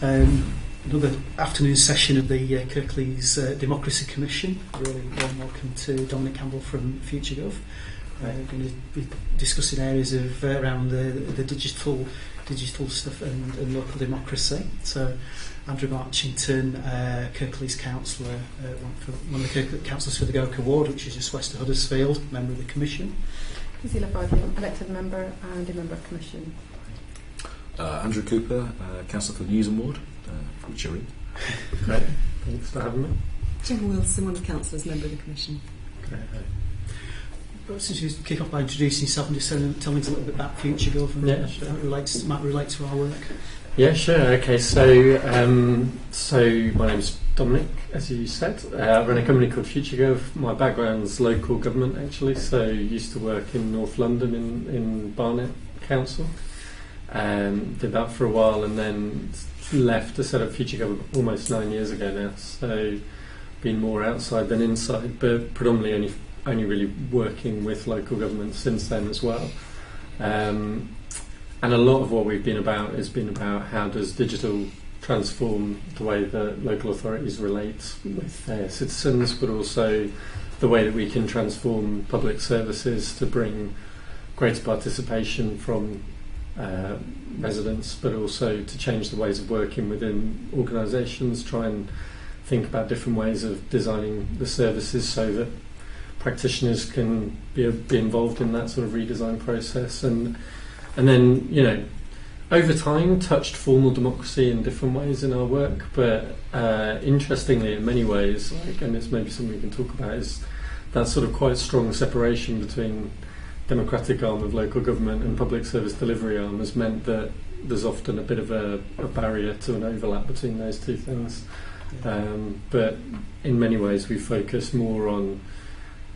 Another afternoon session of the Kirklees Democracy Commission. Really warm welcome to Dominic Campbell from FutureGov. We're going to be discussing areas of around the digital stuff and local democracy. So Andrew Marchington, Kirklees councillor, one of the councillors for the Goke Ward, which is just west of Huddersfield, member of the Commission. Cecilia Bardley, elected member and a member of Commission. Andrew Cooper, councillor for Newsham Ward, Future. Great, thanks for having me. Gemma Wilson, one of the councillors, member of the Commission. Great. Since you kick off by introducing yourself and just tell me a little bit about FutureGov and how it might relate to our work. Yeah, sure. Okay, so my name's Dominic, as you said. I run a company called FutureGov. My background's local government, actually. So used to work in North London in Barnet Council. Did that for a while and then left to set up FutureGov almost 9 years ago now. So been more outside than inside, but predominantly only really working with local government since then as well. And a lot of what we've been about has been about how does digital transform the way that local authorities relate with their citizens, but also the way that we can transform public services to bring greater participation from residents, but also to change the ways of working within organisations, try and think about different ways of designing the services so that practitioners can be involved in that sort of redesign process, and then over time touched formal democracy in different ways in our work, but interestingly in many ways, and it's maybe something we can talk about, is that sort of quite strong separation between democratic arm of local government and public service delivery arm has meant that there's often a bit of a barrier to an overlap between those two things. But in many ways we focus more on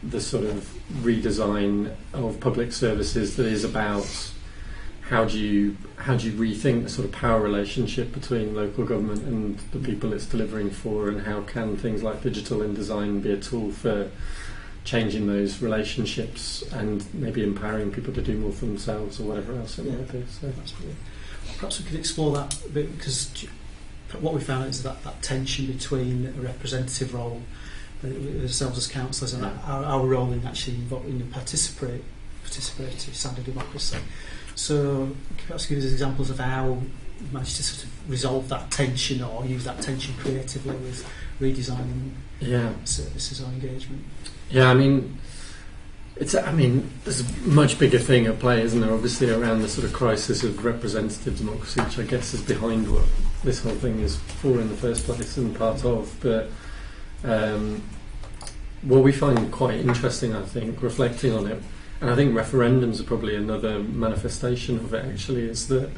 the sort of redesign of public services that is about how do you rethink the sort of power relationship between local government and the people it's delivering for, and how can things like digital in design be a tool for changing those relationships and maybe empowering people to do more for themselves or whatever else it might be. So that's brilliant. Perhaps we could explore that a bit, because what we found is that tension between a representative role, ourselves as councillors, and our role in actually involving a participatory standard democracy. So perhaps give us examples of how you managed to sort of resolve that tension or use that tension creatively with redesigning services or engagement. Yeah, I mean, there's a much bigger thing at play, isn't there? Obviously, around the sort of crisis of representative democracy, which I guess is behind what this whole thing is for in the first place and part of. But what we find quite interesting, I think, reflecting on it, and I think referendums are probably another manifestation of it. Actually, is that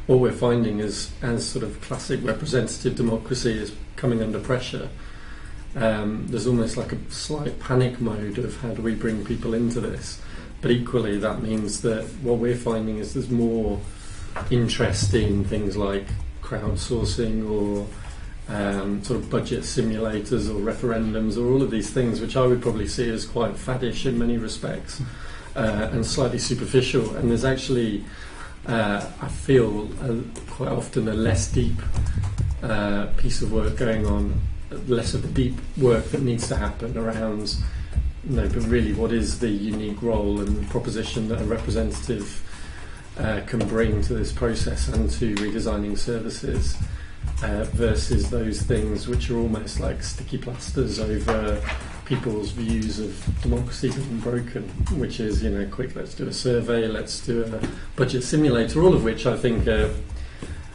what we're finding is, as sort of classic representative democracy is coming under pressure, there's almost like a slight panic mode of how do we bring people into this. But equally, that means that what we're finding is there's more interest in things like crowdsourcing or sort of budget simulators or referendums or all of these things, which I would probably see as quite faddish in many respects and slightly superficial. And there's actually, I feel, quite often a less deep piece of work going on, less of the deep work that needs to happen around, but really what is the unique role and proposition that a representative can bring to this process and to redesigning services, versus those things which are almost like sticky plasters over people's views of democracy being broken, which is, quick, let's do a survey, let's do a budget simulator, all of which I think are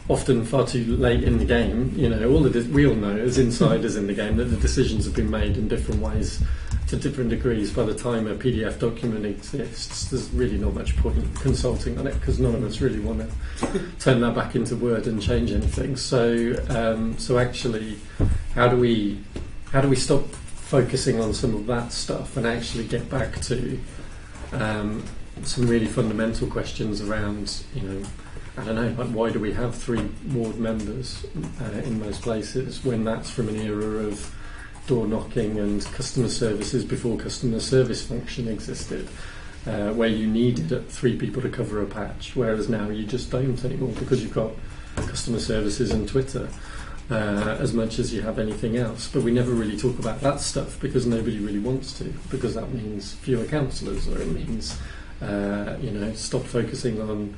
often far too late in the game. All of this, we all know as insiders in the game that the decisions have been made in different ways to different degrees. By the time a PDF document exists, there's really not much point consulting on it, because none of us really want to turn that back into Word and change anything. So actually, how do we stop focusing on some of that stuff and actually get back to some really fundamental questions around, I don't know, like why do we have 3 ward members in most places when that's from an era of door knocking and customer services before customer service function existed, where you needed 3 people to cover a patch, whereas now you just don't anymore, because you've got customer services and Twitter as much as you have anything else. But we never really talk about that stuff because nobody really wants to, because that means fewer councillors, or it means stop focusing on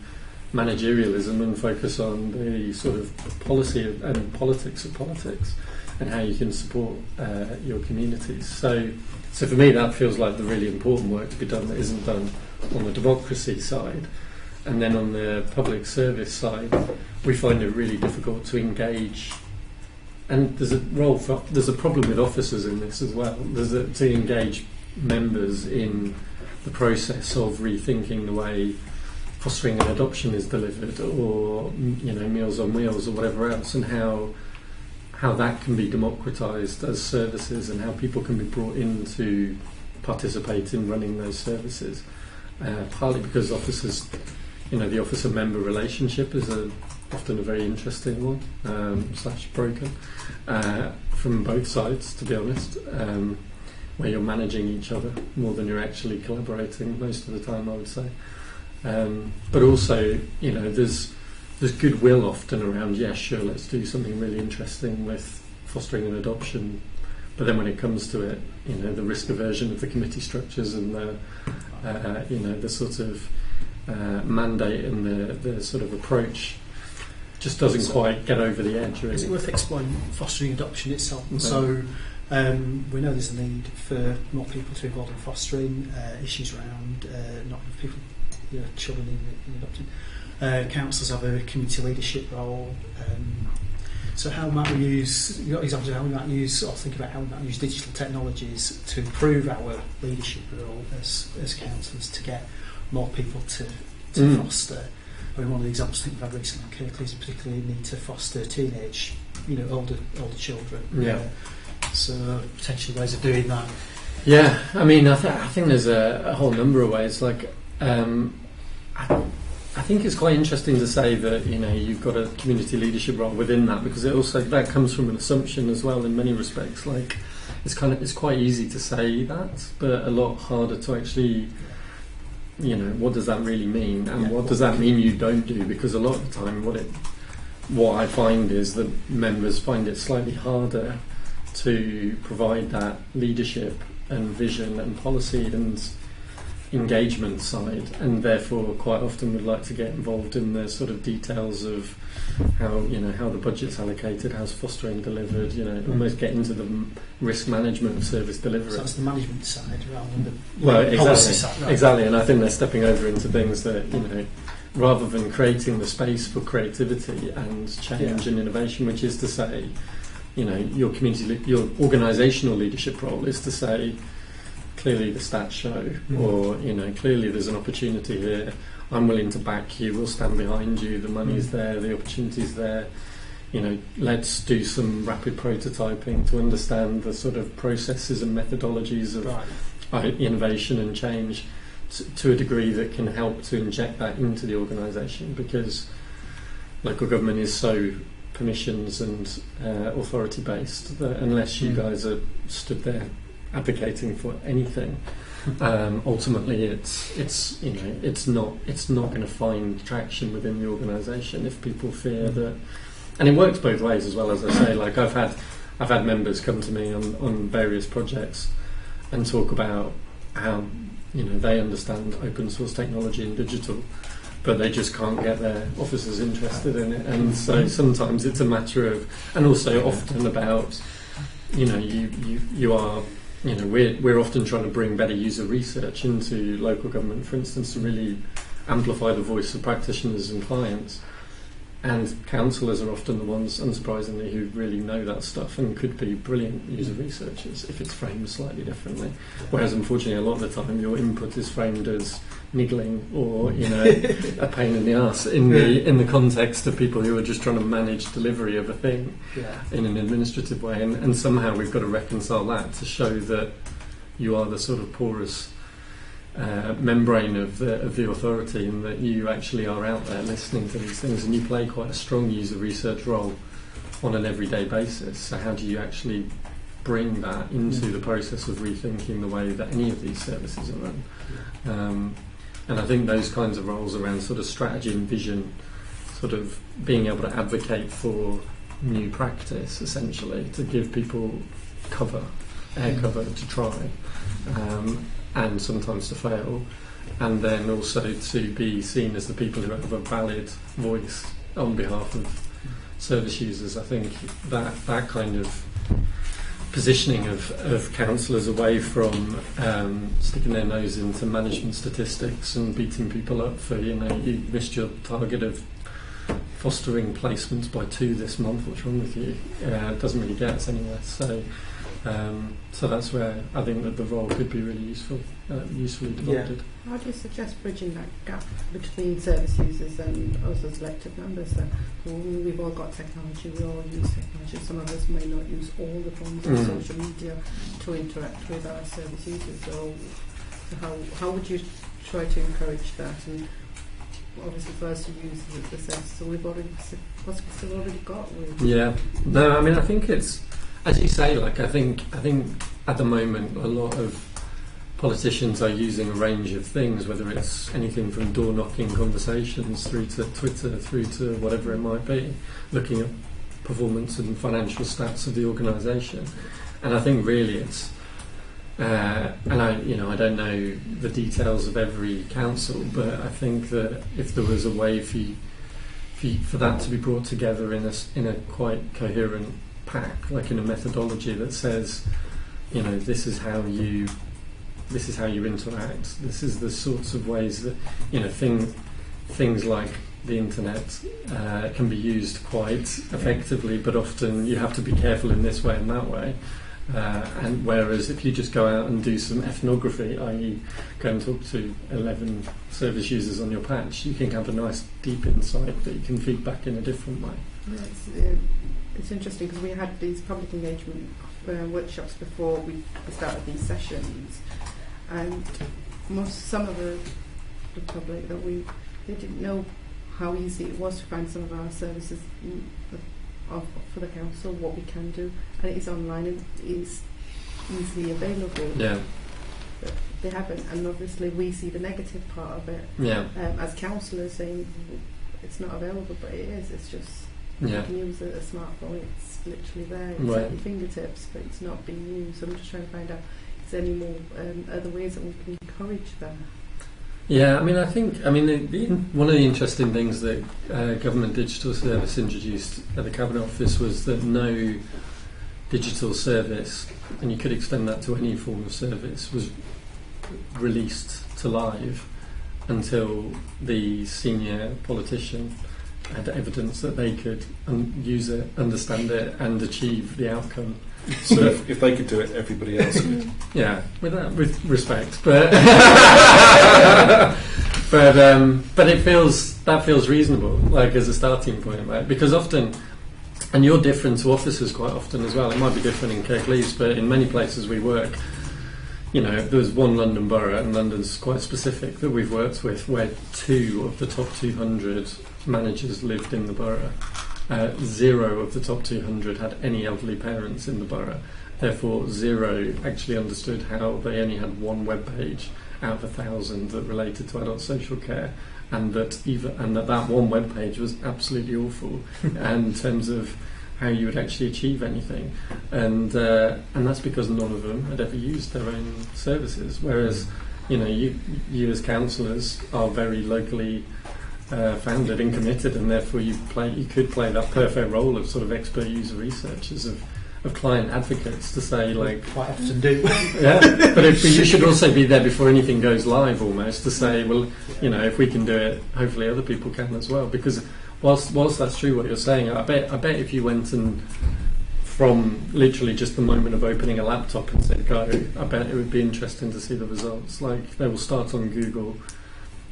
managerialism and focus on the sort of policy and politics of politics and how you can support your communities. So for me, that feels like the really important work to be done that isn't done on the democracy side. And then on the public service side, we find it really difficult to engage. And there's a problem with officers in this as well. To engage members in the process of rethinking the way fostering and adoption is delivered, or Meals on Wheels or whatever else, and how that can be democratised as services, and how people can be brought in to participate in running those services. Partly because officers, the officer-member relationship is often a very interesting one, / broken, from both sides, to be honest, where you're managing each other more than you're actually collaborating most of the time, I would say. But also, there's goodwill often around, yes, sure, let's do something really interesting with fostering and adoption. But then when it comes to it, the risk aversion of the committee structures and the sort of mandate and the sort of approach just doesn't quite get over the edge, really. Is it worth exploring fostering adoption itself? Okay. So we know there's a need for more people to be involved in fostering, issues around not enough people, children in adoption. Councils have a community leadership role. So how might we use, you got examples of how we might use, or think about how we might use digital technologies to improve our leadership role as councillors to get more people to foster. I mean, one of the examples I think we've had recently in Kirklees is particularly need to foster teenage, older children. Yeah. So potentially ways of doing that. Yeah, I mean, I think there's a whole number of ways. Like, I think it's quite interesting to say that you've got a community leadership role within that, because it also that comes from an assumption as well in many respects. Like, it's quite easy to say that, but a lot harder to actually, what does that really mean, and what does that mean you don't do? Because a lot of the time, what I find is that members find it slightly harder to provide that leadership and vision and policy and engagement side, and therefore quite often would like to get involved in the sort of details of how the budget's allocated, how's fostering delivered, almost get into the risk management of service delivery. So that's the management side rather than the policy side. Right? Exactly, and I think they're stepping over into things that rather than creating the space for creativity and change and innovation, which is to say, your organisational leadership role is to say, clearly the stats show, or clearly there's an opportunity here. I'm willing to back you. We'll stand behind you. The money's there. The opportunity's there. Let's do some rapid prototyping to understand the sort of processes and methodologies of innovation and change to a degree that can help to inject that into the organisation, because local government is so permissions and authority based that unless you guys are stood there advocating for anything, ultimately it's not going to find traction within the organisation if people fear that. And it works both ways as well, as I say. Like I've had members come to me on various projects and talk about how they understand open source technology and digital, but they just can't get their officers interested in it. And so sometimes it's a matter of, and also often about, you are. We're often trying to bring better user research into local government, for instance, to really amplify the voice of practitioners and clients. And councillors are often the ones, unsurprisingly, who really know that stuff and could be brilliant user researchers if it's framed slightly differently. Whereas, unfortunately, a lot of the time your input is framed as niggling or a pain in the arse in the context of people who are just trying to manage delivery of a thing in an administrative way. And somehow we've got to reconcile that to show that you are the sort of porous membrane of the authority, and that you actually are out there listening to these things, and you play quite a strong user research role on an everyday basis. So how do you actually bring that into the process of rethinking the way that any of these services are run? And I think those kinds of roles around sort of strategy and vision, sort of being able to advocate for new practice, essentially, to give people air cover to try, and sometimes to fail, and then also to be seen as the people who have a valid voice on behalf of service users. I think that kind of positioning of councillors away from sticking their nose into management statistics and beating people up for, you missed your target of fostering placements by 2 this month, what's wrong with you? Doesn't really get us anywhere. So that's where I think that the role could be really usefully developed. How do you suggest bridging that gap between service users and us as elected members? We've all got technology, we all use technology. Some of us may not use all the forms of social media to interact with our service users. So how would you try to encourage that? And obviously for us to use the service, so we've already possibly still already got with. Yeah. No, I mean, I think it's, as you say, like I think at the moment a lot of politicians are using a range of things, whether it's anything from door knocking conversations through to Twitter, through to whatever it might be, looking at performance and financial stats of the organisation. And I think really it's and I don't know the details of every council, but I think that if there was a way for that to be brought together in a quite coherent pack, like in a methodology that says, this is how you interact. This is the sorts of ways that things like the internet can be used quite effectively, but often you have to be careful in this way and that way. And whereas if you just go out and do some ethnography, i.e. go and talk to 11 service users on your patch, you can have a nice deep insight that you can feed back in a different way. Yeah, it's interesting because we had these public engagement workshops before we started these sessions, and some of the public that they didn't know how easy it was to find some of our services for the council, what we can do, and it is online and it is easily available. Yeah. But they haven't, and obviously we see the negative part of it. Yeah. As councillors saying it's not available, but it is. It's just you can use a smartphone. It's literally there. It's at your fingertips, but it's not being used. So I'm just trying to find out is there any more other ways that we can encourage that. Yeah, one of the interesting things that Government Digital Service introduced at the Cabinet Office was that no digital service, and you could extend that to any form of service, was released to live until the senior politician had evidence that they could use it, understand it, and achieve the outcome. So if they could do it, everybody else could. Yeah, with respect, but but it feels reasonable, like as a starting point, right? Because often, and you're different to officers quite often as well. It might be different in Kirklees, but in many places we work, there's one London borough, and London's quite specific, that we've worked with, where 2 of the top 200 managers lived in the borough. 0 of the top 200 had any elderly parents in the borough. Therefore, 0 actually understood how they only had one web page out of 1,000 that related to adult social care, and that one web page was absolutely awful in terms of how you would actually achieve anything. And that's because none of them had ever used their own services. Whereas, you as councillors are very locally founded and committed, and therefore you could play that perfect role of sort of expert user researchers, of client advocates, to say, like, quite often do. Yeah, but you should also be there before anything goes live, almost, to say, well, if we can do it, hopefully other people can as well. Because whilst that's true what you're saying, I bet if you went and from literally just the moment of opening a laptop and said go, I bet it would be interesting to see the results. Like, they will start on Google.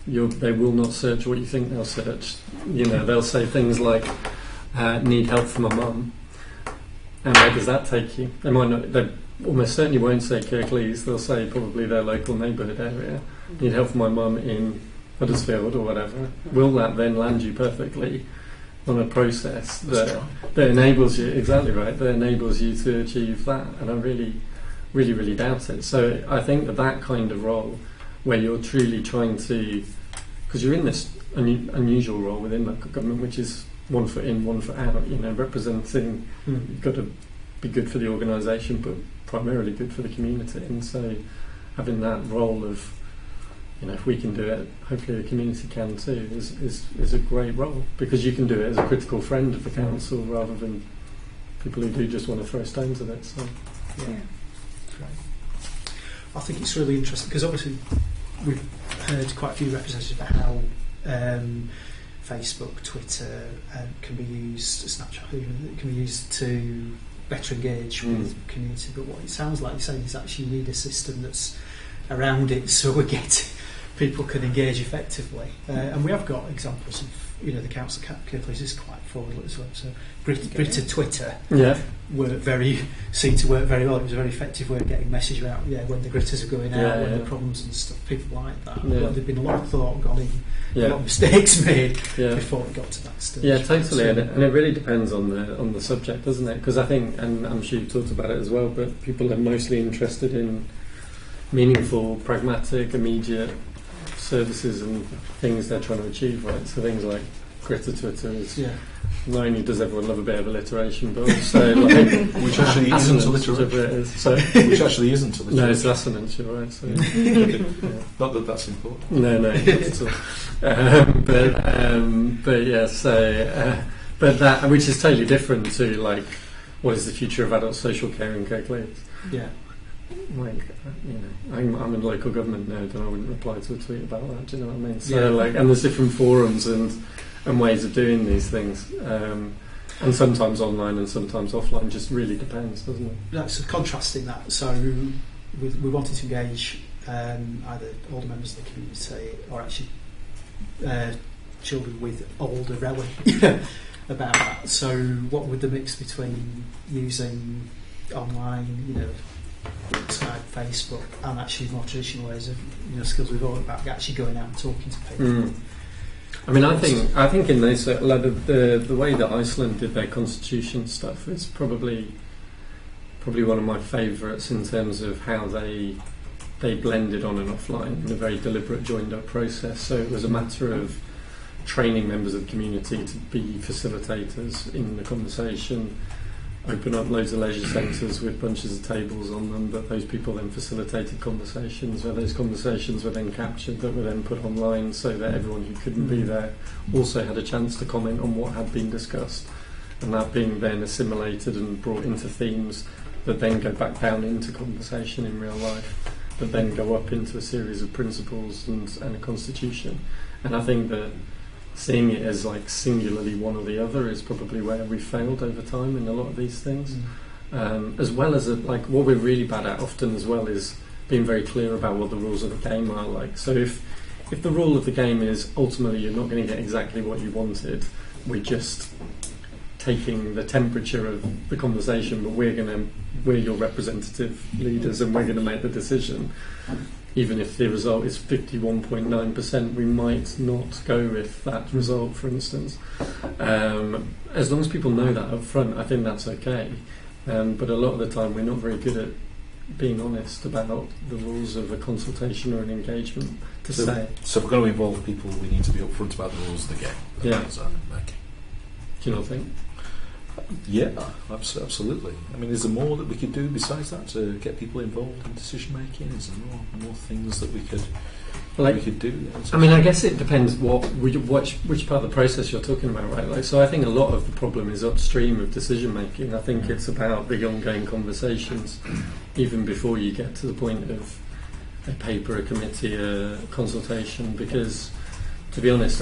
They will not search what you think they'll search. They'll say things like, need help from my mum. And where does that take you? They might not. They almost certainly won't say Kirklees. They'll say probably their local neighbourhood area. Need help from my mum in Huddersfield or whatever. Will that then land you perfectly on a process that enables you, exactly right, that enables you to achieve that? And I really, really, really doubt it. So I think that kind of role, where you're truly trying to, because you're in this unusual role within local government, which is 1 foot in, 1 foot out. Representing. You've got to be good for the organisation, but primarily good for the community. And so, having that role of, if we can do it, hopefully the community can too, is a great role, because you can do it as a critical friend of the council rather than people who do just want to throw stones at it. So, Yeah. Great. I think it's really interesting because obviously we've heard quite a few representatives about how Facebook, Twitter can be used, Snapchat can be used to better engage with the community. But what it sounds like you're saying is actually you need a system that's around it so people can engage effectively. And we have got examples of, the council Kirklees is quite forward as well. So Britta Twitter seemed to work very well. It was a very effective way of getting message out. When the gritters are going out, when the problems and stuff, people like that. Yeah. There'd been a lot of thought gone in, a lot of mistakes made before it got to that stage. Yeah, totally, and it really depends on the subject, doesn't it? Because I think, and I'm sure you've talked about it as well, but people are mostly interested in meaningful, pragmatic, immediate services and things they're trying to achieve, right? So things like Gritter Twitter is not only does everyone love a bit of alliteration, but also which actually isn't alliteration. Which actually isn't alliteration. No, it's assonance. You're right. So, not that that's important. No, not at all. But that, which is totally different to what is the future of adult social care in Kirklees? Yeah. I'm in local government now, and I wouldn't reply to a tweet about that. Do you know what I mean? So, and there's different forums and ways of doing these things, and sometimes online and sometimes offline. Just really depends, doesn't it? So contrasting that, so we wanted to engage either older members of the community or actually children with older relatives about that. So, what would the mix between using online, Skype, Facebook, and actually more traditional ways of skills we've all about actually going out and talking to people. I mean, I think in those the way that Iceland did their constitution stuff is probably one of my favourites in terms of how they blended on and offline in a very deliberate, joined up process. So it was a matter of training members of the community to be facilitators in the conversation. Open up loads of leisure centres with bunches of tables on them, but those people then facilitated conversations, where those conversations were then captured, that were then put online, so that everyone who couldn't be there also had a chance to comment on what had been discussed, and that being then assimilated and brought into themes that then go back down into conversation in real life, that then go up into a series of principles and a constitution. And I think that seeing it as singularly one or the other is probably where we've failed over time in a lot of these things. As well as what we're really bad at often as well is being very clear about what the rules of the game are like. So if the rule of the game is ultimately you're not going to get exactly what you wanted, we're just taking the temperature of the conversation, but we're your representative leaders and we're going to make the decision. Even if the result is 51.9%, we might not go with that result, for instance. As long as people know that up front, I think that's okay. But a lot of the time, we're not very good at being honest about the rules of a consultation or an engagement So if we're going to involve people, we need to be upfront about the rules of the game. Yeah. Okay. Do you not think? Yeah, absolutely. I mean, is there more that we could do besides that to get people involved in decision making? Is there more things that we could do? I mean, I guess it depends which part of the process you're talking about, right? So I think a lot of the problem is upstream of decision making. I think it's about the ongoing conversations, even before you get to the point of a paper, a committee, a consultation. Because, to be honest,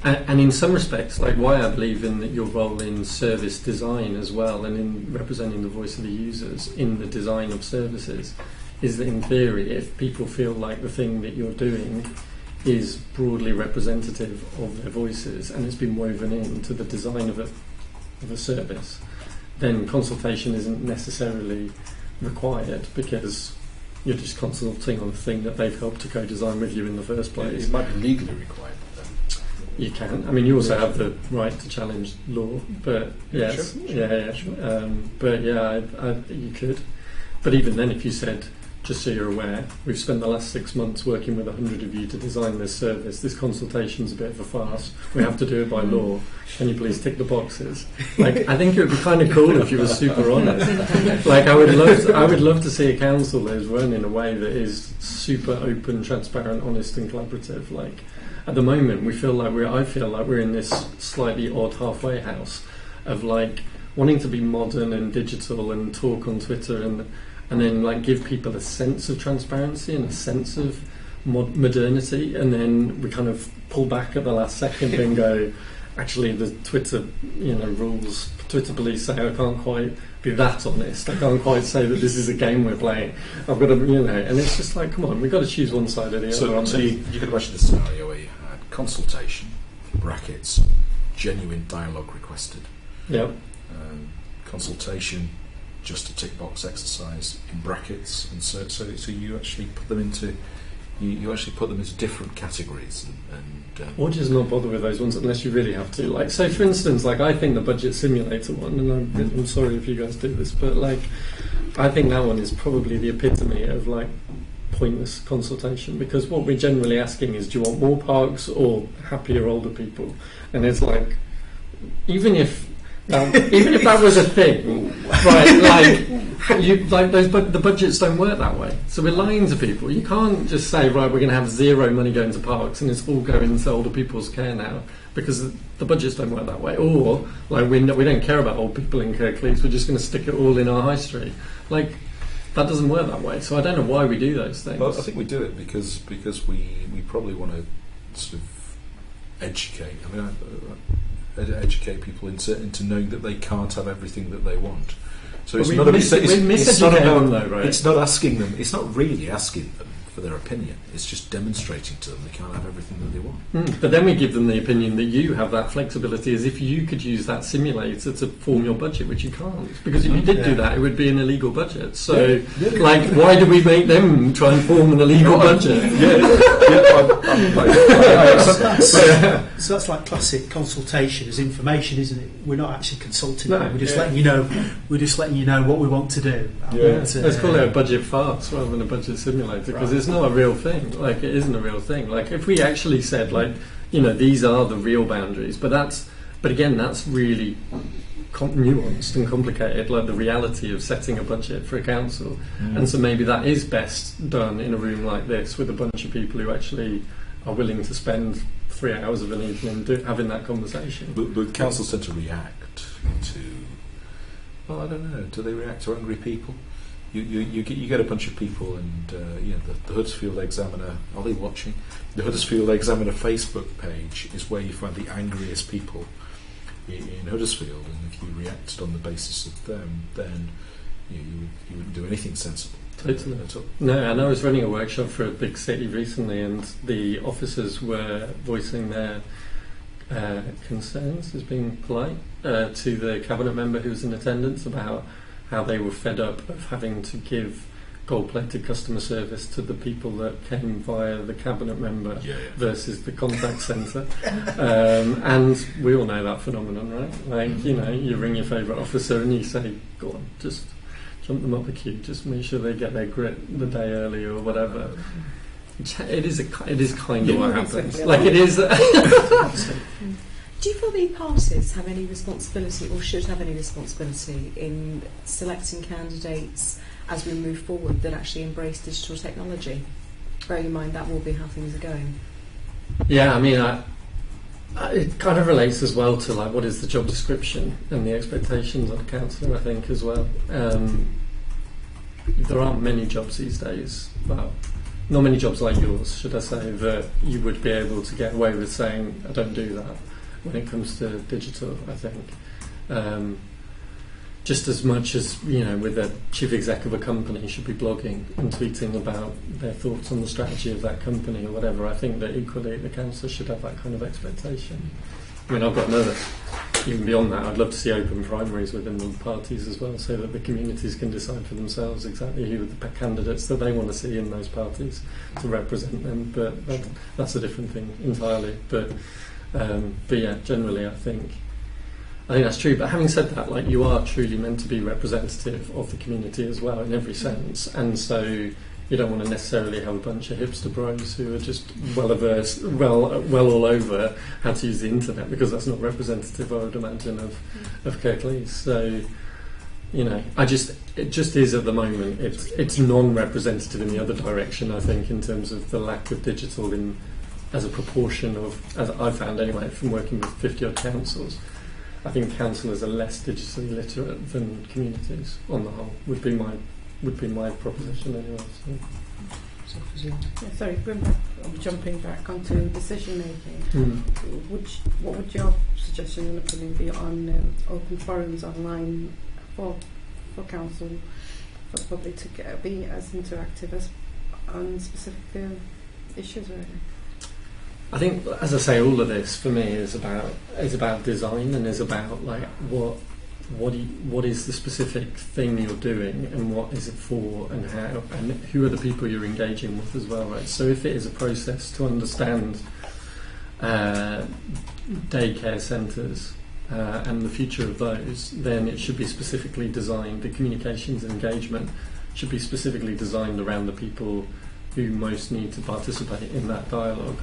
and in some respects, why I believe in your role in service design as well, and in representing the voice of the users in the design of services, is that in theory, if people feel like the thing that you're doing is broadly representative of their voices and it's been woven into the design of a service, then consultation isn't necessarily required, because you're just consulting on a thing that they've helped to co-design with you in the first place. It might be legally required. You can. I mean, you also have the right to challenge law, but yes, Sure. But you could. But even then, if you said just so you're aware, we've spent the last 6 months working with 100 of you to design this service. This consultation's a bit of a farce. We have to do it by law. Can you please tick the boxes? Like, I think it would be kind of cool if you were super honest. Like, I would love to see a council that is run in a way that is super open, transparent, honest, and collaborative. Like, at the moment, I feel like we're in this slightly odd halfway house of like wanting to be modern and digital and talk on Twitter and then like give people a sense of transparency and a sense of modernity, and then we kind of pull back at the last second and go, actually the Twitter rules, Twitter police say I can't quite be that honest, I can't quite say that this is a game we're playing, I've got to, and it's just like, come on, we've got to choose one side or the other. So you could imagine a scenario where you had consultation, brackets, genuine dialogue requested. Yep. Consultation, just a tick box exercise in brackets, and so you actually put them into different categories and or just not bother with those ones unless you really have to. Like, so for instance, like I think the budget simulator one, and I'm sorry if you guys do this, but like I think that one is probably the epitome of like pointless consultation, because what we're generally asking is, do you want more parks or happier older people? And it's like, even if that was a thing, right? The budgets don't work that way. So we're lying to people. You can't just say, right, we're going to have zero money going to parks and it's all going to older people's care now, because the budgets don't work that way. Or like we don't care about old people in Kirklees. We're just going to stick it all in our high street. Like, that doesn't work that way. So I don't know why we do those things. Well, I think we do it because we probably want to sort of educate. I mean, educate people into knowing that they can't have everything that they want. So it's not asking them. It's not really asking them for their opinion. It's just demonstrating to them they can't have everything that they want. But then we give them the opinion that you have that flexibility, as if you could use that simulator to form your budget, which you can't. Because if you did do that, it would be an illegal budget. So, why do we make them try and form an illegal budget? So that's like classic consultation as information, isn't it? We're not actually consulting. No, we're just letting you know. We're just letting you know what we want to do. Let's call it a budget farce rather than a budget simulator, because it's not a real thing. Like, it isn't a real thing. Like, if we actually said, like, these are the real boundaries, but again, that's really nuanced and complicated, like the reality of setting a budget for a council. And so maybe that is best done in a room like this with a bunch of people who actually are willing to spend 3 hours of an evening having that conversation. But councils tend to react to, well, I don't know, do they react to angry people? You get a bunch of people, and the Huddersfield Examiner, are they watching? The Huddersfield Examiner Facebook page is where you find the angriest people in Huddersfield, and if you reacted on the basis of them, then you wouldn't do anything sensible. Totally. No, and I was running a workshop for a big city recently, and the officers were voicing their concerns, as being polite, to the cabinet member who was in attendance, about how they were fed up of having to give gold-plated customer service to the people that came via the cabinet member versus the contact centre. And we all know that phenomenon, right? Like, you ring your favourite officer and you say, go on, just jump them up the queue, just make sure they get their grit the day early or whatever. It is kind of what happens. Like, it is. Do you feel the parties have any responsibility, or should have any responsibility, in selecting candidates as we move forward that actually embrace digital technology? Bearing in mind that will be how things are going. Yeah, I mean, it kind of relates as well to like what is the job description and the expectations of a councillor, I think, as well. There aren't many jobs these days. Well, not many jobs like yours, should I say, that you would be able to get away with saying, I don't do that, when it comes to digital, I think. Just as much as, with the chief exec of a company should be blogging and tweeting about their thoughts on the strategy of that company or whatever, I think that equally the council should have that kind of expectation. I mean, I've got another, even beyond that, I'd love to see open primaries within the parties as well, so that the communities can decide for themselves exactly who are the candidates that they want to see in those parties to represent them. But that's a different thing entirely. But yeah, generally I think that's true. But having said that, like, you are truly meant to be representative of the community as well in every sense, and so you don't want to necessarily have a bunch of hipster bros who are just well all over how to use the internet, because that's not representative, I would imagine, of Kirklees. So, you know, it just is at the moment. It's non-representative in the other direction, I think, in terms of the lack of digital as a proportion of, as I've found anyway, from working with 50 odd councils. I think councillors are less digitally literate than communities on the whole. Would be my proposition anyway. So. Yeah, sorry, going back, jumping back onto decision making. What would your suggestion and opinion be on open forums online for council, for the public to be as interactive as on specific issues, really? I think, as I say, all of this for me is about design, and is about like what is the specific thing you're doing, and what is it for, and how, and who are the people you're engaging with as well, right? So if it is a process to understand daycare centres and the future of those, then it should be specifically designed. The communications and engagement should be specifically designed around the people who most need to participate in that dialogue.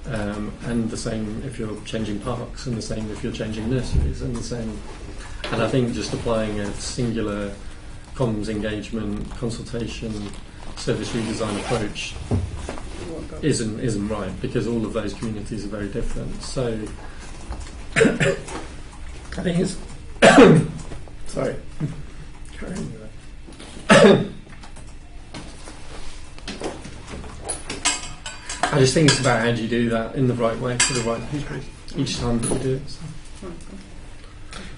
And the same if you're changing parks, and the same if you're changing nurseries, and the same. And I think just applying a singular comms, engagement, consultation, service redesign approach isn't right, because all of those communities are very different. So I think it's sorry. Carry on with that. I just think it's about how do you do that in the right way for the right people each time that you do it.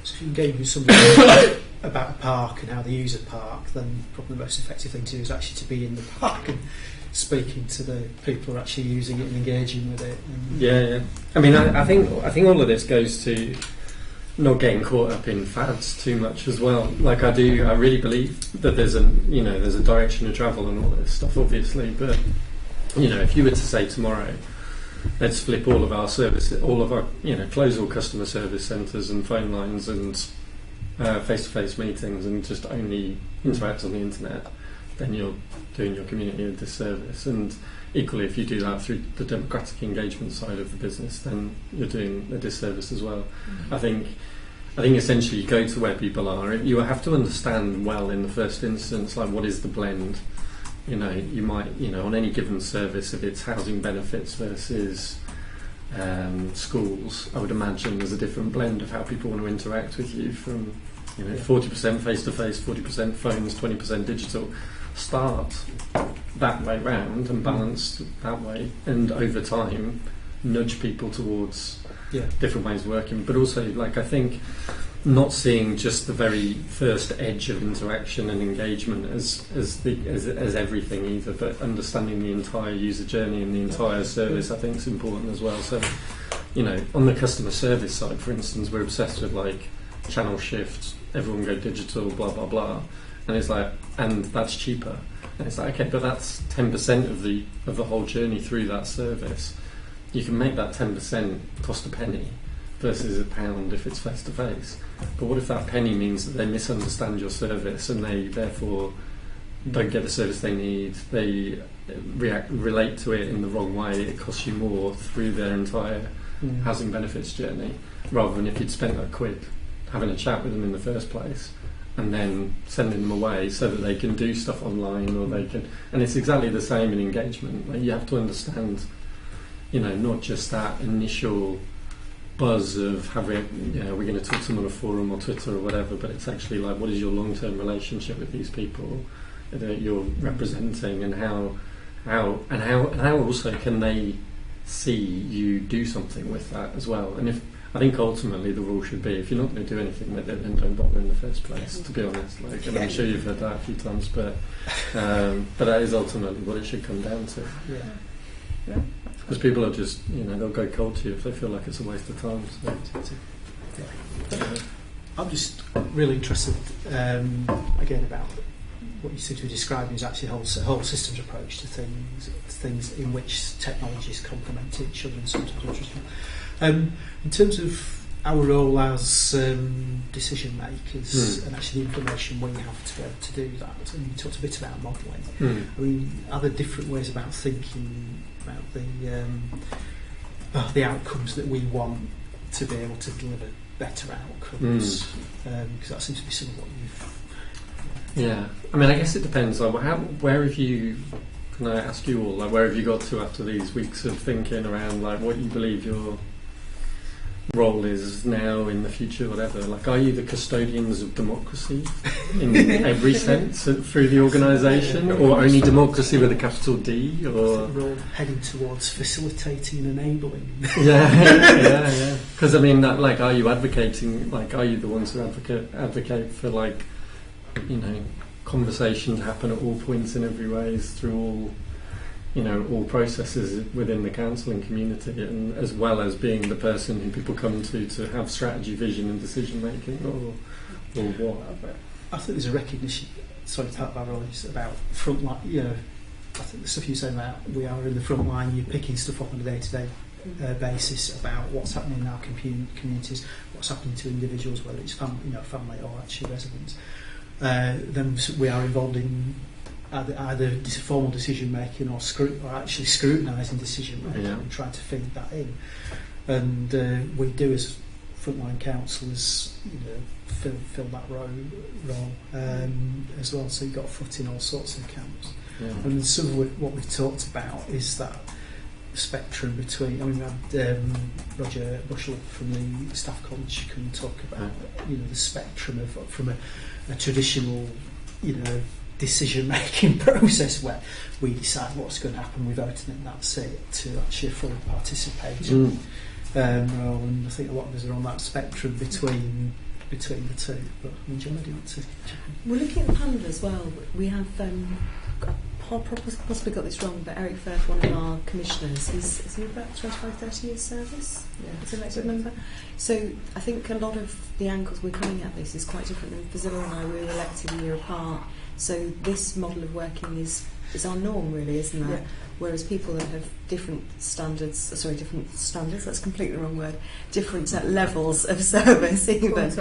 So if you engage with somebody about a park and how they use a park, then probably the most effective thing to do is actually to be in the park and speaking to the people who are actually using it and engaging with it. Yeah. I mean, I think all of this goes to not getting caught up in fads too much as well. Like I really believe that there's a direction of travel and all this stuff, obviously, but. You know, if you were to say tomorrow, let's flip all of our services, close all customer service centres and phone lines and face-to-face meetings and just only interact on the internet, then you're doing your community a disservice. And equally, if you do that through the democratic engagement side of the business, then you're doing a disservice as well. I think essentially you go to where people are. You have to understand well in the first instance, like, what is the blend. You know, you might, on any given service, if it's housing benefits versus schools, I would imagine there's a different blend of how people want to interact with you, from 40% face-to-face, 40% phones, 20% digital. Start that way round and balance that way, and over time nudge people towards different ways of working. But also, like, I think not seeing just the very first edge of interaction and engagement as everything either, but understanding the entire user journey and the entire service, I think, is important as well. So, on the customer service side, for instance, we're obsessed with like channel shifts, everyone go digital, blah blah blah, and it's like, and that's cheaper, and it's like, okay, but that's 10% of the whole journey through that service. You can make that 10% cost a penny versus £1 if it's face to face. But what if that penny means that they misunderstand your service and they therefore don't get the service they need? They relate to it in the wrong way. It costs you more through their entire housing benefits journey, rather than if you'd spent £1 having a chat with them in the first place and then sending them away so that they can do stuff online, or they can. And it's exactly the same in engagement. Like, you have to understand, not just that initial buzz of having, we're going to talk to them on a forum or Twitter or whatever, but it's actually like, what is your long-term relationship with these people that you're representing, and how also can they see you do something with that as well? And I think ultimately the rule should be, if you're not going to do anything with it, then don't bother in the first place, to be honest. Like, and I'm sure you've heard that a few times, but that is ultimately what it should come down to. Yeah. Because people are just, they'll go cold to you if they feel like it's a waste of time. So. I'm just really interested, again, about what you seem to be describing is actually a whole systems approach to things in which technologies complement each other and sometimes interesting. In terms of our role as decision makers and actually the information we have to be able to do that. And you talked a bit about modelling. I mean, are there different ways about thinking about the outcomes that we want to be able to deliver better outcomes? Because that seems to be some of what you've... Yeah, I mean, I guess it depends. Like, where have you? Can I ask you all? Like, where have you got to after these weeks of thinking around, like, what you believe your role is now, in the future, whatever? Like, are you the custodians of democracy in every sense through the organisation, or only democracy with a capital D? Or we're all heading towards facilitating and enabling. yeah. Because I mean, that, like, are you advocating? Like, are you the ones who advocate for, like, you know, conversations happen at all points in every ways through all, you know, all processes within the counselling community, and as well as being the person who people come to have strategy, vision and decision making, or what? I think there's a recognition, part of our role is about front line, you know, I think the stuff you say about we are in the front line, you're picking stuff up on a day-to-day basis about what's happening in our communities, what's happening to individuals, whether it's family or actually residents. Then we are involved in either formal decision making or actually scrutinising decision making and trying to feed that in. And we do, as frontline councillors, you know, fill that role as well. So you've got a foot in all sorts of camps. Yeah. And some of what we've talked about is that spectrum between. I mean, we had Roger Bushell from the Staff College come and talk about the spectrum of from a traditional, decision-making process where we decide what's going to happen, we vote and then that's it, to actually fully participate. And I think a lot of us are on that spectrum between the two. But I mean, John, do you want to? We're looking at the panel as well. We have possibly got this wrong, but Eric Firth, one of our commissioners, is he about 25-30 years service? Yeah, as an elected member. So I think a lot of the angles we're coming at this is quite different. And Fazilla and I, we were elected a year apart, so this model of working is our norm, really, isn't it? Yeah. Whereas people that have different standards, that's completely the wrong word, different levels of service even,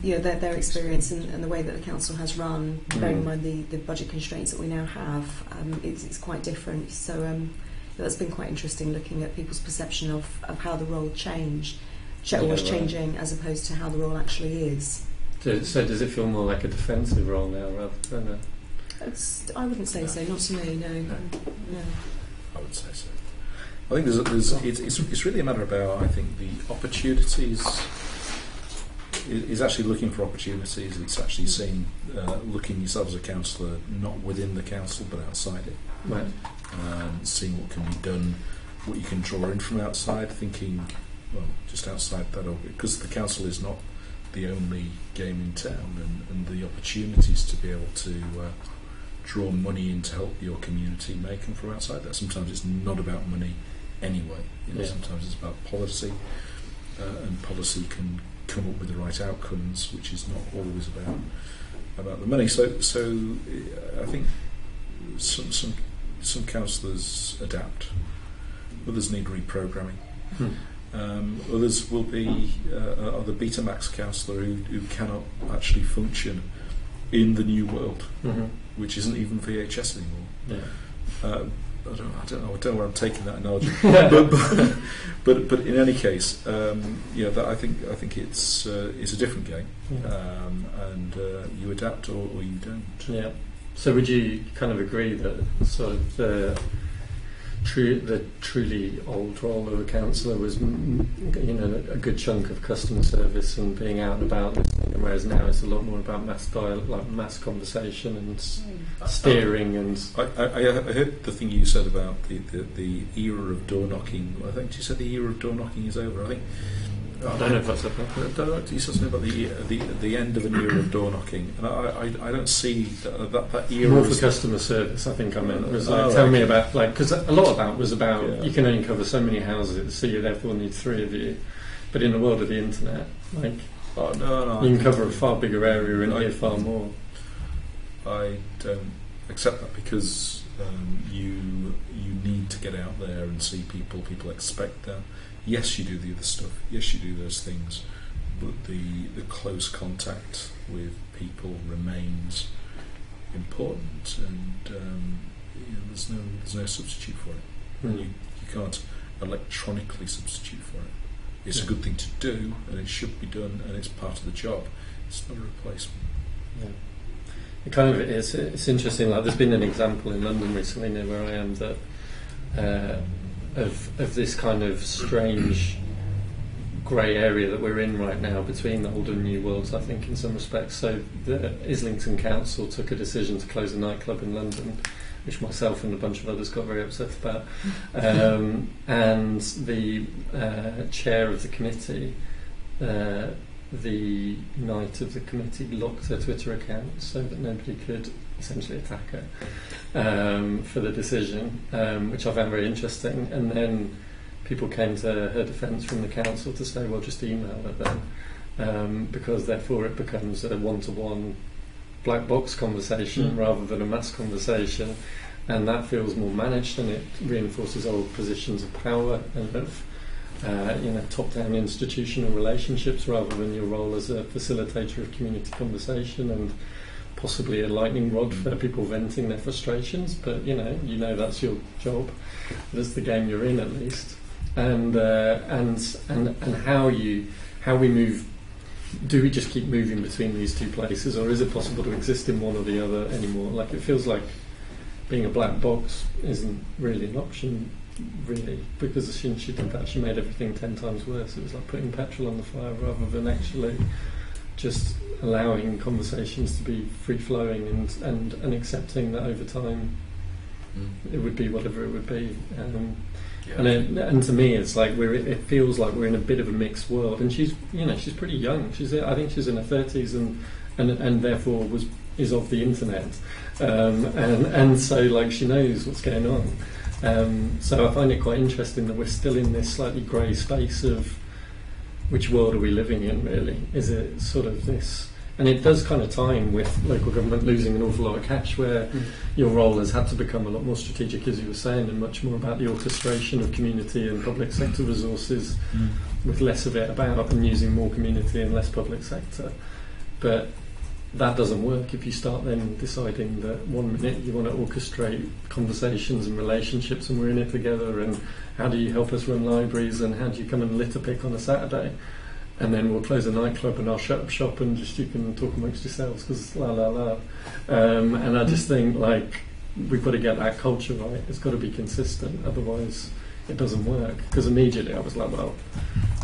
their experience and the way that the council has run, bearing in mind the budget constraints that we now have, it's quite different. So that's been quite interesting, looking at people's perception of how the role was changing as opposed to how the role actually is. So does it feel more like a defensive role now rather than a... I wouldn't say so, not to me, no. I would say so. I think it's really a matter about, I think, the opportunities. Is actually looking for opportunities. It's actually looking yourself as a councillor, not within the council but outside it. Right. Seeing what can be done, what you can draw in from outside, thinking, well, just outside that, because the council is not the only game in town, and the opportunities to be able to draw money in to help your community making from outside that. Sometimes it's not about money anyway. Sometimes it's about policy, and policy can come up with the right outcomes, which is not always about the money. So I think some councillors adapt, others need reprogramming. Others will be are the Betamax councillor who cannot actually function in the new world, which isn't even VHS anymore. I don't know where I'm taking that analogy, but in any case, that I think it's a different game, and you adapt or you don't. Yeah. So would you kind of agree that sort of the truly old role of a councillor was, a good chunk of customer service and being out and about listening, whereas now it's a lot more about mass dialogue, like mass conversation and steering. And I heard the thing you said about the era of door knocking. I think you said the era of door knocking is over. I don't know if that's appropriate. You said something about the end of an era of door knocking, and I don't see that era. More for customer service, I think I meant. Was tell me about, because a lot of that was about you can only cover so many houses, so you therefore need 3 of you. But in the world of the internet, you can cover a far bigger area and hear far more. I don't accept that, because you need to get out there and see people. People expect that. yes, you do the other stuff, yes, you do those things, but the close contact with people remains important, and there's no substitute for it. Mm. You can't electronically substitute for it. It's a good thing to do, and it should be done, and it's part of the job. It's not a replacement. Yeah. It kind of is. It's interesting. Like, there's been an example in London recently, near where I am, that of this kind of strange grey area that we're in right now between the old and new worlds, I think, in some respects. So the Islington Council took a decision to close a nightclub in London, which myself and a bunch of others got very upset about. And the chair of the committee, the night of the committee, locked her Twitter account so that nobody could essentially attack her for the decision, which I found very interesting. And then people came to her defence from the council to say, well, just email her then, because therefore it becomes a one-to-one black box conversation rather than a mass conversation, and that feels more managed, and it reinforces old positions of power and of top-down institutional relationships rather than your role as a facilitator of community conversation and possibly a lightning rod for people venting their frustrations. But you know that's your job. That's the game you're in, at least. And how we move. Do we just keep moving between these two places, or is it possible to exist in one or the other anymore? Like, it feels like being a black box isn't really an option, really, because as soon as she did that, she made everything 10 times worse. It was like putting petrol on the fire rather than actually just allowing conversations to be free-flowing and accepting that over time it would be whatever it would be. And to me, it's like it feels like we're in a bit of a mixed world. And she's pretty young. I think she's in her 30s, and therefore is of the internet, and so like she knows what's going on. So I find it quite interesting that we're still in this slightly grey space of which world are we living in, really? Is it sort of this? And it does kind of tie in with local government losing an awful lot of cash, where your role has had to become a lot more strategic, as you were saying, and much more about the orchestration of community and public sector resources, with less of it about and using more community and less public sector. But that doesn't work if you start then deciding that one minute you want to orchestrate conversations and relationships and we're in it together, and how do you help us run libraries, and how do you come and litter pick on a Saturday, and then we'll close a nightclub and I'll shut up shop and just you can talk amongst yourselves because la la la. And I just think like we've got to get that culture right. It's got to be consistent, otherwise it doesn't work. Because immediately I was like, well,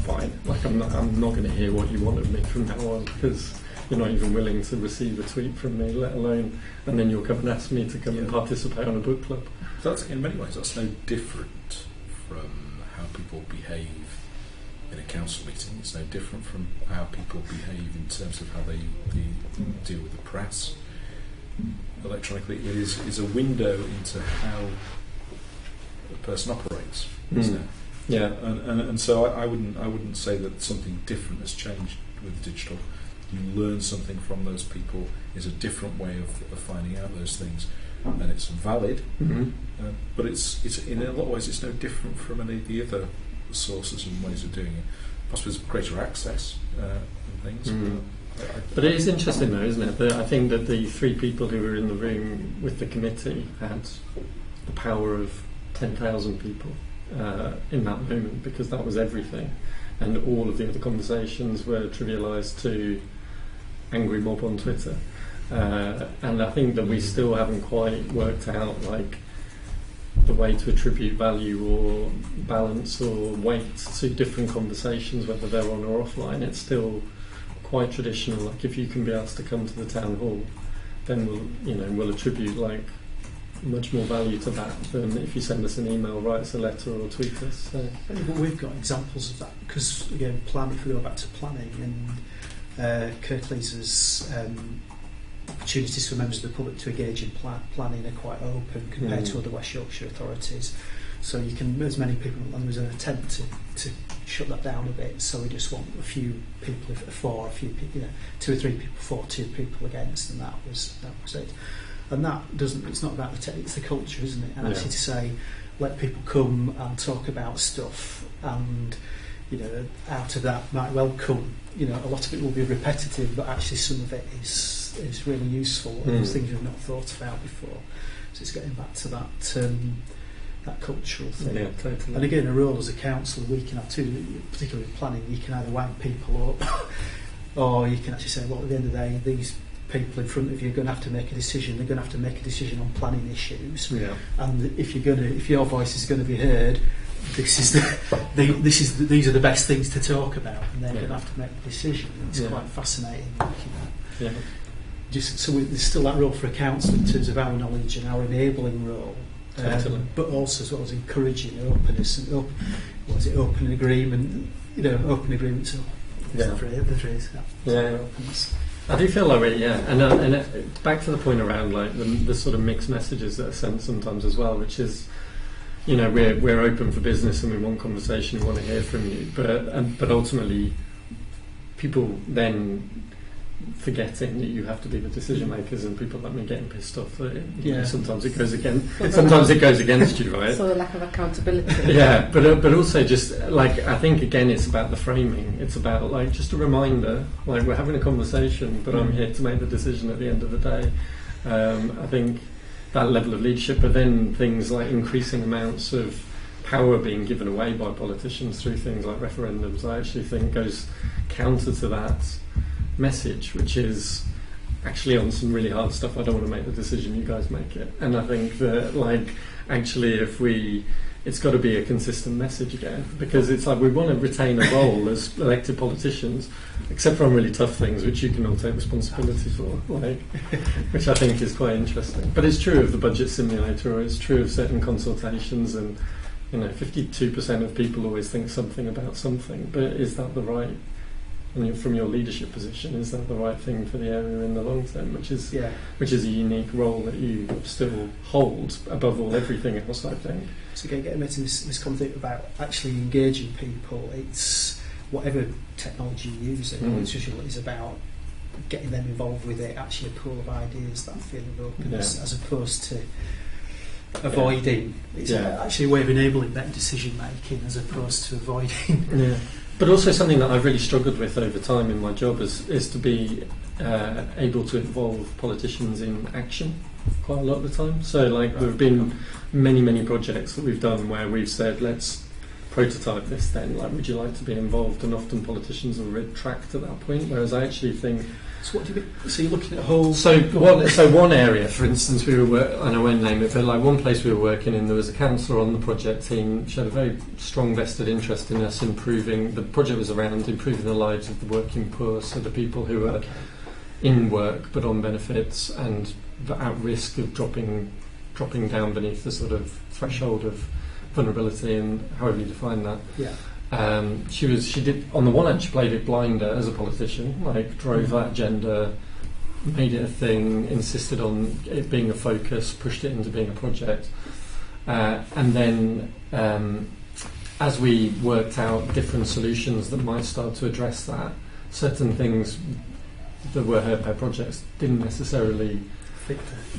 fine. Like I'm not going to hear what you want of me from now on, because you're not even willing to receive a tweet from me, let alone, and then you'll come and ask me to come and participate on a book club. That's, in many ways, that's no different from how people behave in a council meeting. It's no different from how people behave in terms of how they deal with the press. Electronically, it is a window into how a person operates, isn't it? Yeah, and so I wouldn't say that something different has changed with digital. You learn something from those people. Is a different way of finding out those things, and it's valid. But it's in a lot of ways it's no different from any of the other sources and ways of doing it. Possibly there's greater access and things. But it is interesting though, isn't it? That I think that the 3 people who were in the room with the committee had the power of 10,000 people in that moment, because that was everything, and all of the other conversations were trivialised to angry mob on Twitter. And I think that we still haven't quite worked out like the way to attribute value or balance or weight to different conversations, whether they're on or offline. It's still quite traditional. Like if you can be asked to come to the town hall, then we'll attribute like much more value to that than if you send us an email, write us a letter, or tweet us. So. But we've got examples of that because again, if we go back to planning, and Kirklees has opportunities for members of the public to engage in planning are quite open compared to other West Yorkshire authorities. So you can, as many people, and there was an attempt to shut that down a bit. So we just want a few people for, a few people, 2 or 3 people for, 2 people against, and that was it. And that doesn't. It's not about the tech. It's the culture, isn't it? And Yeah. actually to say, let people come and talk about stuff, and out of that might well come. A lot of it will be repetitive, but actually some of it is really useful and things you've not thought about before. So it's getting back to that cultural thing. Yeah, totally. And again, a role as a council, we can have too, particularly with planning. You can either wind people up, or you can actually say, well, at the end of the day, these people in front of you are going to have to make a decision. They're going to have to make a decision on planning issues. Yeah. And if your voice is going to be heard, these are the best things to talk about, and they're going to have to make the decision. It's quite fascinating looking at. Yeah. There's still that role for a council in terms of our knowledge and our enabling role, Totally. but also as well as encouraging openness and open agreement. Open agreement. So Yeah. the phrase. Yeah. Openness. I do feel like and back to the point around like the sort of mixed messages that are sent sometimes as well, which is, we're open for business and we want conversation, we want to hear from you, but ultimately, people then forgetting that you have to be the decision makers, and people like me getting pissed off that sometimes it goes against you, right? So the lack of accountability. Yeah, but also just like, I think again it's about the framing. It's about like just a reminder, like we're having a conversation, but I'm here to make the decision at the end of the day. I think that level of leadership, but then things like increasing amounts of power being given away by politicians through things like referendums, I actually think goes counter to that message, which is actually on some really hard stuff. I don't want to make the decision, you guys make it. And I think that like actually it's got to be a consistent message again, because it's like we want to retain a role as elected politicians, except for on really tough things which you can all take responsibility for, like, which I think is quite interesting. But it's true of the budget simulator, or it's true of certain consultations, and 52% of people always think something about something, but is that the right, and from your leadership position, is that the right thing for the area in the long term, which is a unique role that you still hold above all everything else, I think. So again, getting into this concept about actually engaging people, it's whatever technology you're using, it's usually is about getting them involved with it, actually a pool of ideas, that feeling of openness, as opposed to avoiding. It's actually a way of enabling better decision making as opposed to avoiding. Yeah. But also something that I've really struggled with over time in my job is to be able to involve politicians in action quite a lot of the time. So like there have been many projects that we've done where we've said, let's prototype this then, like would you like to be involved, and often politicians will retract at that point, whereas I actually think. So what do you mean? So you're looking at a whole. So one area, for instance, and I won't name it, but like one place we were working in, there was a councillor on the project team. She had a very strong vested interest in us improving. The project was around improving the lives of the working poor, so the people who are in work but on benefits and at risk of dropping down beneath the sort of threshold of vulnerability, and however you define that. Yeah. She did, on the one hand, she played it blinder as a politician, like drove that agenda, made it a thing, insisted on it being a focus, pushed it into being a project. And then as we worked out different solutions that might start to address that, certain things that were her pet projects didn't necessarily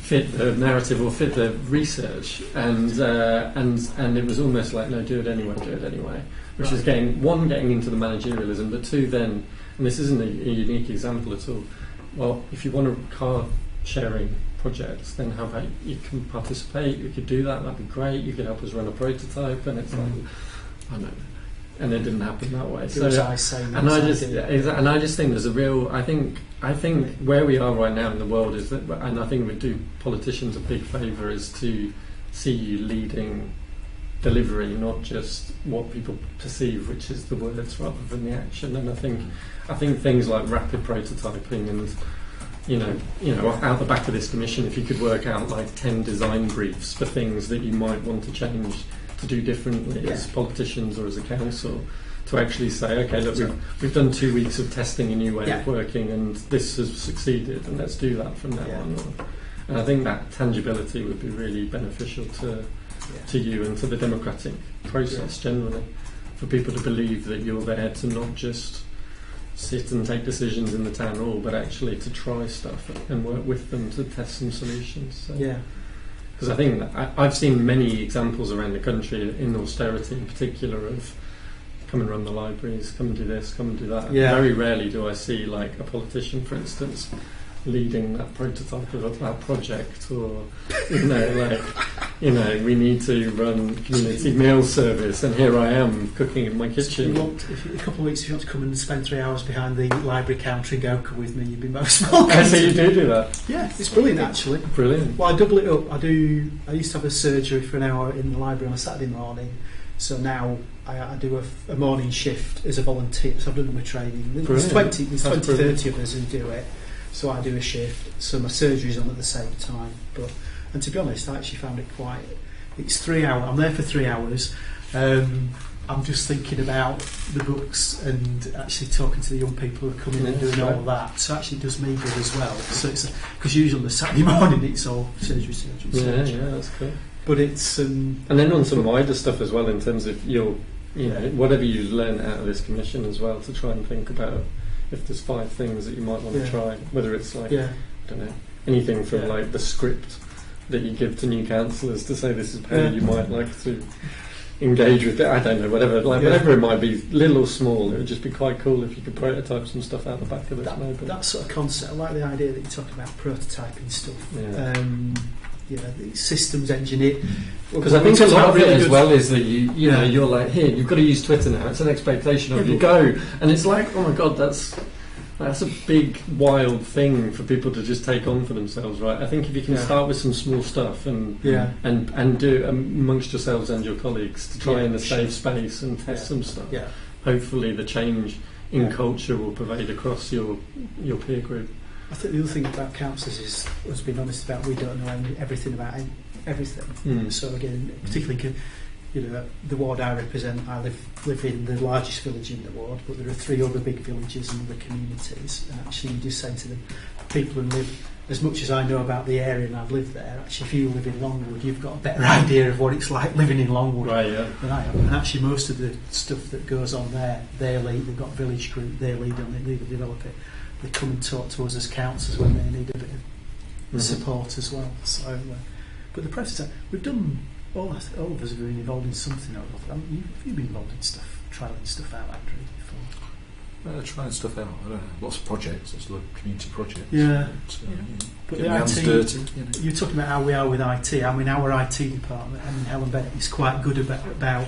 fit the narrative or fit the research, and it was almost like, no, do it anyway, which is getting into the managerialism, but two, then, and this isn't a unique example at all, well, if you want a car sharing project, then how about you can participate, you could do that'd be great, you could help us run a prototype, and it's like, I don't know. And it didn't happen that way. So, and I just think there's a real. I think where we are right now in the world is that, and I think we do politicians a big favour, is to see you leading delivery, not just what people perceive, which is the words rather than the action. And I think things like rapid prototyping and out the back of this commission, if you could work out like 10 design briefs for things that you might want to change, to do differently as politicians or as a council, to actually say, okay, look, we've done 2 weeks of testing a new way of working, and this has succeeded, and let's do that from now on. And I think that tangibility would be really beneficial to you and to the democratic process generally, for people to believe that you're there to not just sit and take decisions in the town hall, but actually to try stuff and work with them to test some solutions. So. Yeah. Because I think that I've seen many examples around the country, in austerity in particular, of come and run the libraries, come and do this, come and do that. Yeah. Very rarely do I see like a politician, for instance, leading that prototype of that project, or we need to run community meal service, and here I am cooking in my kitchen. A couple of weeks, if you want to come and spend 3 hours behind the library counter in Goka with me, you'd be most welcome. So you do that? Yeah, it's brilliant actually. Brilliant. Well, I double it up. I used to have a surgery for an hour in the library on a Saturday morning, so now I do a morning shift as a volunteer. So I've done my training. There's 30 of us who do it. So I do a shift, so my surgery's on at the same time. And to be honest, I actually found it it's 3 hours, I'm there for 3 hours. I'm just thinking about the books and actually talking to the young people who are coming and doing all of that. So actually it does me good as well. So it's, because usually on the Saturday morning it's all surgery. Yeah, that's cool. But it's... and then on some wider stuff as well, in terms of whatever you learn out of this commission as well, to try and think about if there's 5 things that you might want to try, whether it's like, I don't know, anything from like the script that you give to new councillors to say this is how you might like to engage with it, I don't know, whatever it might be, little or small. It would just be quite cool if you could prototype some stuff out the back of this. That sort of concept, I like the idea that you're talking about prototyping stuff. The systems engineer. Because I think a lot of it as well is that you're like, here, you've got to use Twitter now. It's an expectation of you go, and it's like, oh my god, that's a big wild thing for people to just take on for themselves, right? I think if you can start with some small stuff and do amongst yourselves and your colleagues to try in a safe space and test some stuff. Yeah. Hopefully, the change in culture will pervade across your peer group. I think the other thing about councils is, as being honest about, we don't know everything about everything. So again, particularly, the ward I represent, I live in the largest village in the ward, but there are 3 other big villages and other communities. And actually, you just say to them, people who live, as much as I know about the area and I've lived there, actually, if you live in Longwood, you've got a better idea of what it's like living in Longwood than I have. And actually, most of the stuff that goes on there, they lead. They've got a village group, they lead on it, they develop it. They come and talk to us as councillors when they need a bit of support as well. So, but the process, we've done, all of us have been involved in something or other. Have you been involved in stuff, trialling stuff out, Andrew, before? Trying stuff out, I don't know, lots of projects, there's a lot of community projects. But the IT, dirty, you're talking about how we are with IT. I mean, our IT department, Helen Bennett is quite good about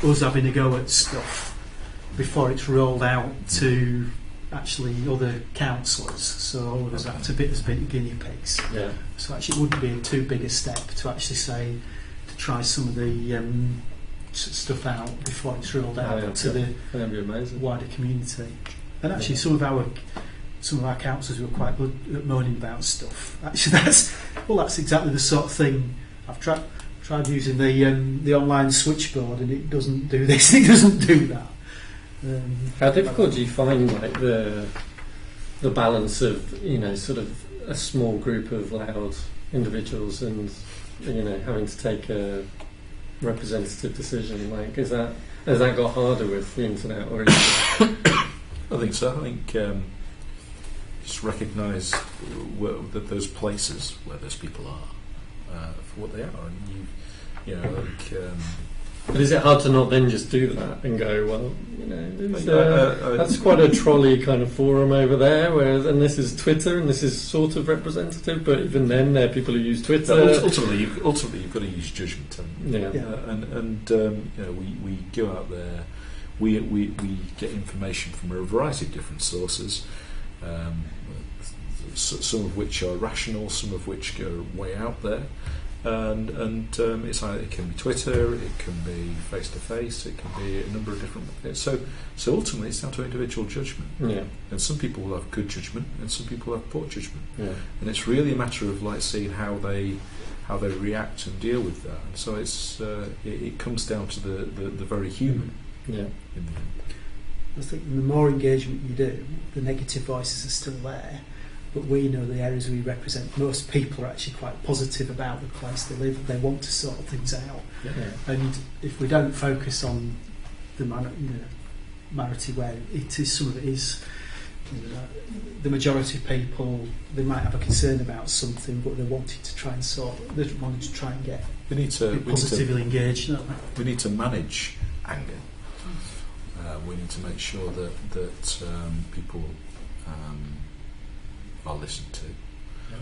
us having a go at stuff before it's rolled out to actually other councillors, so all of us act a bit as guinea pigs. Yeah. So actually it wouldn't be too big a step to actually say to try some of the stuff out before it's rolled out to the wider community. And actually some of our councillors were quite good at moaning about stuff. Actually that's exactly the sort of thing I've tried using the online switchboard, and it doesn't do this, it doesn't do that. How difficult do you find like the balance of sort of a small group of loud individuals and having to take a representative decision? Like, has that got harder with the internet, or is it? I think so. I think just recognise that those places where those people are for what they are, and But is it hard to not then just do that and go, well, that's quite a trolley kind of forum over there, and this is Twitter, and this is sort of representative, but even then there are people who use Twitter. Ultimately, you've got to use judgment, and we go out there, we get information from a variety of different sources, some of which are rational, some of which go way out there. And it's either, it can be Twitter, it can be face to face, it can be a number of different things. So ultimately, it's down to individual judgment. Yeah. And some people will have good judgment, and some people have poor judgment. Yeah. And it's really a matter of seeing how they react and deal with that. And so it comes down to the very human. Yeah. In the end. I think the more engagement you do, the negative voices are still there. But we know the areas we represent, most people are actually quite positive about the place they live. They want to sort things out. Yeah. And if we don't focus on the minority where it is, some of it is the majority of people, they might have a concern about something, but they wanted to try and get positively engaged. We need to manage anger. We need to make sure that people are listened to. Yeah.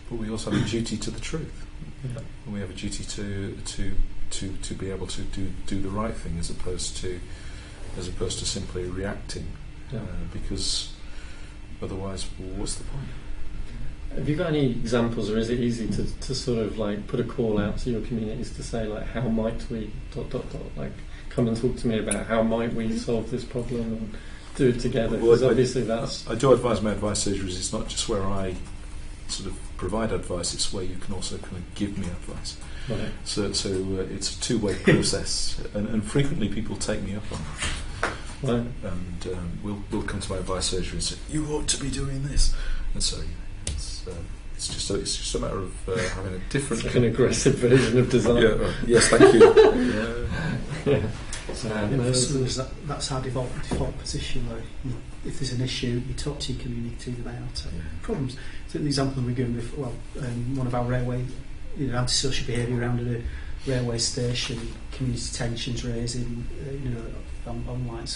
But we also have a duty to the truth. Yeah. And we have a duty to be able to do the right thing as opposed to simply reacting. Yeah. Because otherwise, what's the point? Have you got any examples, or is it easy to sort of like put a call out to your communities to say like, how might we ... like come and talk to me about how might we solve this problem and do it together? Because obviously that's... I do advise my advice surgeries. It's not just where I sort of provide advice, it's where you can also kind of give me advice. Right. So it's a two-way process, and frequently people take me up on it. Right. And we'll come to my advice surgery and say, you ought to be doing this. And so it's just a matter of having a different... Like an aggressive version of design. Yeah, right. Yes, thank you. Yeah. So that's our default position. Though, if there's an issue, you talk to your community about it. Yeah. Problems. So the example we're going with, one of our railway, antisocial behaviour around a railway station, community tensions raising, online.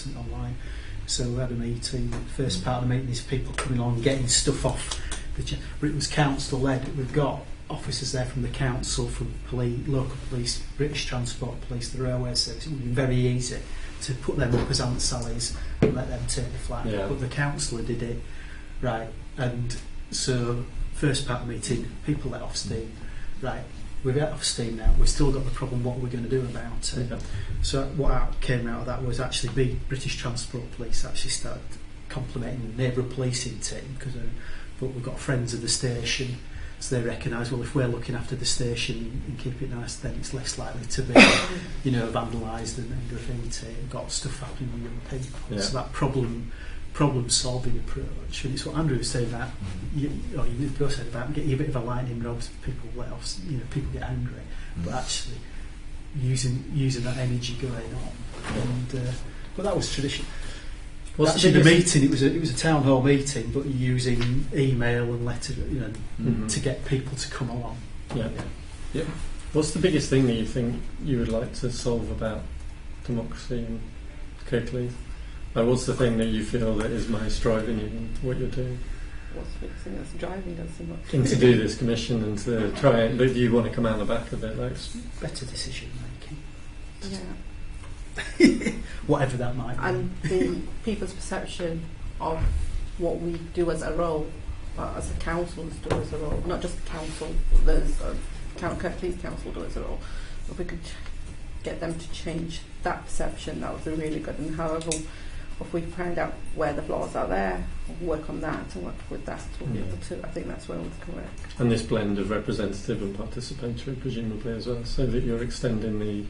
So we had a meeting. The first part of the meeting is people coming on, getting stuff off. It was council led. We've got officers there from the council, from police, local police, British Transport Police, the railway service. It would be very easy to put them up as Aunt Sally's and let them take the flak. Yeah. But the councillor did it, right? And so, first part of the meeting, people let off steam. Right, we've let off steam now. We've still got the problem. What we're going to do about it? Yeah. So what came out of that was actually British Transport Police actually started complimenting the neighbourhood policing team but we've got friends of the station. So they recognise, well, if we're looking after the station and keep it nice, then it's less likely to be, vandalised and graffiti and got stuff happening with young people. Yeah. So that problem-solving approach, and it's what Andrew was saying about, you said about getting a bit of a lightning rod, people let off, people get angry, but actually using that energy going on. And but that was tradition. Actually, the meeting, it was a town hall meeting, but using email and letter, to get people to come along. Yeah. Yeah. What's the biggest thing that you think you would like to solve about democracy in Kirklees? Like, what's the thing that you feel that is most driving you in what you're doing? What's the biggest thing that's driving us so much? And to do this commission and to try and do you want to come out the back of it? Like, better decision making. Yeah. Whatever that might be. And the people's perception of what we do as a role, as a council do as a role, not just the council, there's Kirklees Council do as a role. If we could get them to change that perception, that would be really good. And however, if we find out where the flaws are there, work on that and work with that, we'll be able to. I think that's where it's correct. And this blend of representative and participatory, presumably as well, so that you're extending the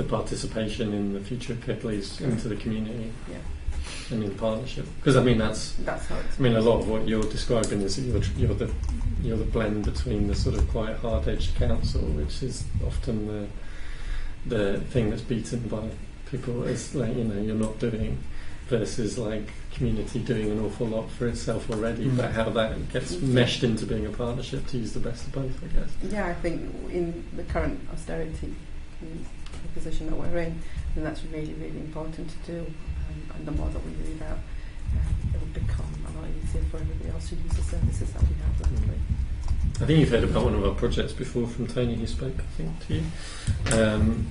participation in the future Kirklees into the community and in partnership. Because that's how it's. I mean, a lot of what you're describing is you're the blend between the sort of quite hard-edged council, which is often the thing that's beaten by people as you're not doing, versus like community doing an awful lot for itself already, but how that gets meshed into being a partnership to use the best of both, I guess. Yeah, I think in the current austerity position that we're in, and that's really, really important to do. And the more that we do that, it will become a lot easier for everybody else to use the services that we have locally. I think you've heard about one of our projects before from Tony, who spoke, I think, to you.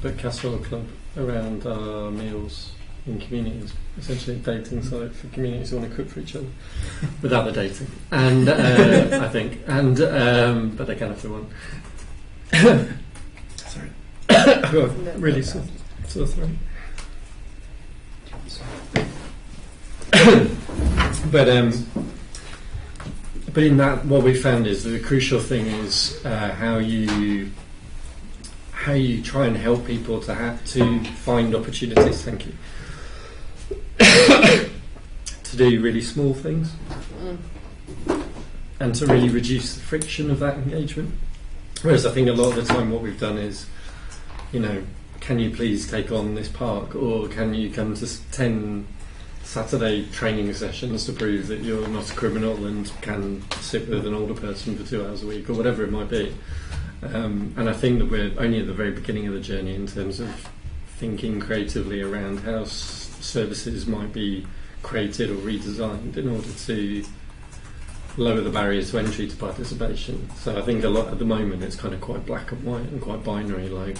But Casserole Club, around our meals in communities, essentially a dating site for communities who want to cook for each other without the dating. And I think, but they can if they want. Sorry, I've got really sore throat. But in that, what we found is that the crucial thing is how you try and help people to find opportunities. Thank you. To do really small things, and to really reduce the friction of that engagement. Whereas I think a lot of the time, what we've done is, can you please take on this park, or can you come to 10 Saturday training sessions to prove that you're not a criminal and can sit with an older person for 2 hours a week or whatever it might be. And I think that we're only at the very beginning of the journey in terms of thinking creatively around how services might be created or redesigned in order to lower the barriers to entry to participation. So I think a lot at the moment it's kind of quite black and white and quite binary, like,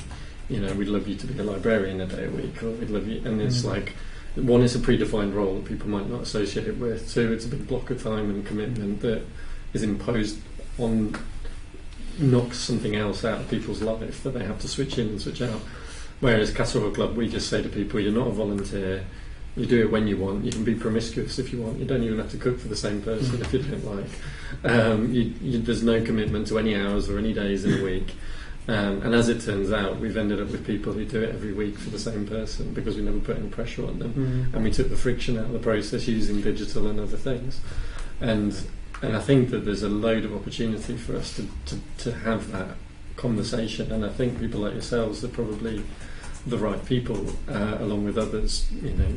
you know, we'd love you to be a librarian a day a week, or we'd love you, and it's like, one, it's a predefined role that people might not associate it with. Two, it's a big block of time and commitment that is imposed on, knocks something else out of people's life that they have to switch in and switch out. Whereas Casserole Club, we just say to people, you're not a volunteer, you do it when you want, you can be promiscuous if you want, you don't even have to cook for the same person if you don't like. There's no commitment to any hours or any days in a week. And as it turns out, we've ended up with people who do it every week for the same person because we never put any pressure on them. And we took the friction out of the process using digital and other things. And I think that there's a load of opportunity for us to have that conversation. And I think people like yourselves are probably the right people, along with others, you know,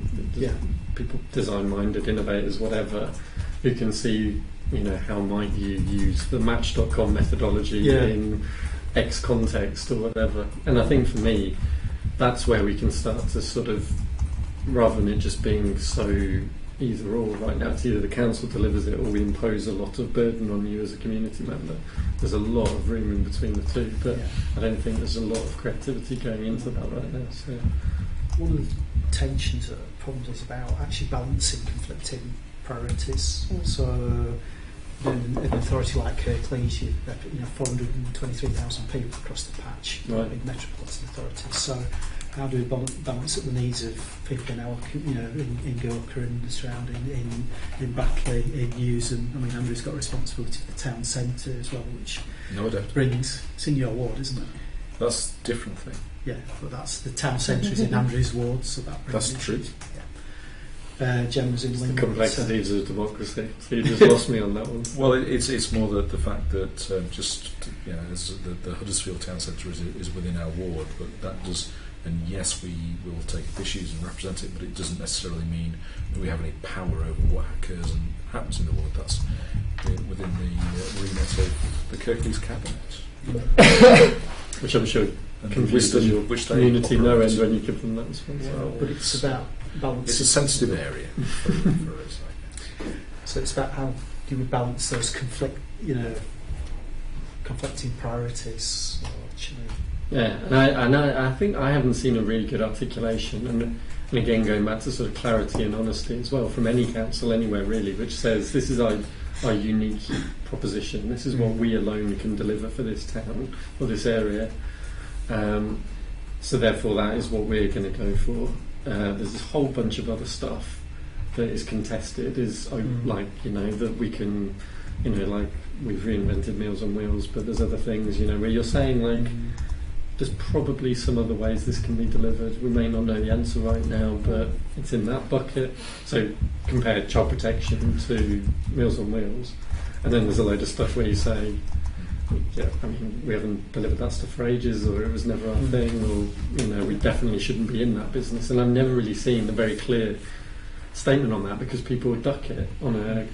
people, design-minded, innovators, whatever, who can see, you know, how might you use the Match.com methodology in X context or whatever. And I think for me, that's where we can start to sort of, rather than it just being so either or right now, it's either the council delivers it or we impose a lot of burden on you as a community member. There's a lot of room in between the two, but I don't think there's a lot of creativity going into that right now. So one of the tensions or problems is about actually balancing conflicting priorities. So in an authority like Kirklees, you've got 423,000 people across the patch, big metropolitan authorities. So how do we balance up the needs of people in our, in Gorka and the surrounding, in Batley, in Newsham? I mean, Andrew's got responsibility for the town centre as well, which brings, it's in your ward, isn't it? That's a different thing. Yeah, but that's the town centre is in Andrew's ward, so that brings that's true. Gemma's in Lincoln. The complexities of democracy. So you just lost me on that one. Well, it's more the fact that the Huddersfield town centre is within our ward, but that does. And yes, we will take issues and represent it, but it doesn't necessarily mean that we have any power over what occurs and happens in the ward. That's within the remit of the Kirklees cabinet, which I'm sure confuses your community no end when you give them that response. Well, but it's about balance. It's a sensitive area for us, I guess. So it's about how do we balance those conflicting priorities. Yeah, and I think I haven't seen a really good articulation, and again going back to sort of clarity and honesty as well from any council anywhere really, which says this is our unique proposition, this is what we alone can deliver for this town or this area, so therefore that is what we're going to go for. There's this whole bunch of other stuff that is contested, that we can, like we've reinvented Meals on Wheels, but there's other things, where you're saying like there's probably some other ways this can be delivered. We may not know the answer right now, but it's in that bucket. So compare child protection to Meals on Wheels, and then there's a load of stuff where you say, we haven't delivered that stuff for ages, or it was never our thing, or we definitely shouldn't be in that business. And I've never really seen a very clear statement on that, because people would duck it on